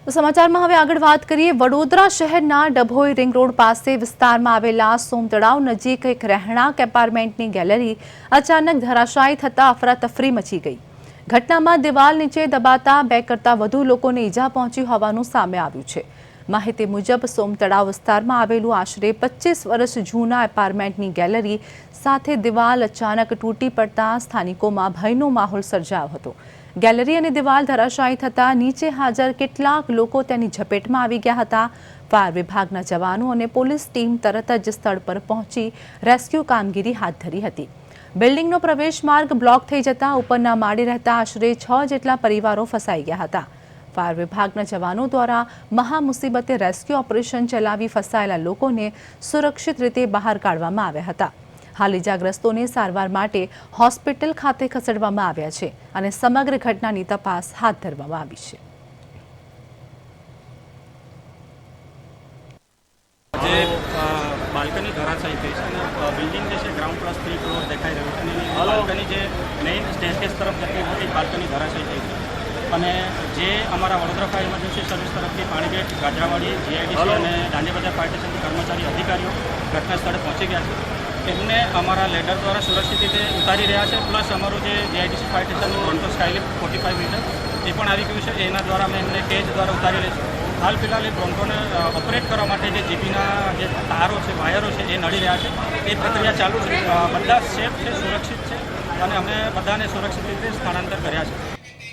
તો સમાચારમાં હવે આગળ વાત કરીએ। વડોદરા શહેરના ડભોઈ રિંગ રોડ પાસે વિસ્તારમાં આવેલા સોમ તળાવ નજીક એક રહેણાંક એપાર્ટમેન્ટની ગેલેરી અચાનક ધરાશાયી થતા અફરાતફરી મચી ગઈ। ઘટનામાં દિવાલ નીચે દબાતા 2 કરતાં વધુ લોકોને ઈજા પહોંચી હોવાનું સામે આવ્યું છે। માહિતી મુજબ સોમ તળાવ વિસ્તારમાં આવેલું આશરે 25 વર્ષ જૂના એપાર્ટમેન્ટની ગેલેરી સાથે દિવાલ અચાનક તૂટી પડતા સ્થાનિકોમાં ભયનો માહોલ સર્જાયો હતો। ગેલેરી અને દિવાલ ધરાશાયી થતા નીચે હાજર કેટલાક લોકો તેની ઝપેટમાં આવી ગયા હતા। ફાયર વિભાગના જવાનો અને પોલીસ ટીમ તરત જ સ્થળ પર પહોંચી રેસ્ક્યુ કામગીરી હાથ ધરી હતી। બિલ્ડિંગનો પ્રવેશ માર્ગ બ્લોક થઈ જતા ઉપરના માળે રહેતા આશરે 6 જેટલા પરિવારો ફસાઈ ગયા હતા। ફાયર વિભાગના જવાનો દ્વારા મહામુસીબતે રેસ્ક્યુ ઓપરેશન ચલાવી ફસાયેલા લોકોને સુરક્ષિત રીતે બહાર કાઢવામાં આવ્યા હતા। હાલ ઇજાગ્રસ્તોને સારવાર માટે હોસ્પિટલ ખાતે ખસેડવામાં આવ્યા છે અને સમગ્ર ઘટનાની તપાસ હાથ ધરવામાં આવી છે। જે બાલ્કની ધરાશાયી થઈ છે અને બિલ્ડિંગ જે છે ગ્રાઉન્ડ પ્લસ 3 ફ્લોર દેખાઈ રહ્યું છે અને બાલ્કની જે મેઇન સ્ટેરકેસ તરફ જતી હતી બાલ્કની ધરાશાયી થઈ છે અને જે અમારા વડોદરા ફાયર ઇમરજન્સી સર્વિસ તરફથી પાણીગેટ ગાજરાવાડી જીઆઈડીસી અને દાંડીબજાર ફાયર સ્ટેશનના કર્મચારી અધિકારીઓ ઘટના સ્થળે પહોંચી ગયા છે। એમને અમારા લેડર દ્વારા સુરક્ષિત રીતે ઉતારી રહ્યા છે। પ્લસ અમારું જે જીઆઈડીસી ફાયર સ્ટેશનનું બ્રોન્ટો સ્કાયલિફ્ટ 45 મીટર એ પણ આવી ગયું છે। એના દ્વારા અમે એમને કેજ દ્વારા ઉતારી રહ્યા છીએ। હાલ ફિલહાલ એ બ્રોન્ટોને ઓપરેટ કરવા માટે જે જીપીના જે તારો છે વાયરો છે એ નડી રહ્યા છે। એ પ્રક્રિયા ચાલુ છે। બધા સેફ છે, સુરક્ષિત છે અને અમે બધાને સુરક્ષિત રીતે સ્થળાંતર કર્યા છે।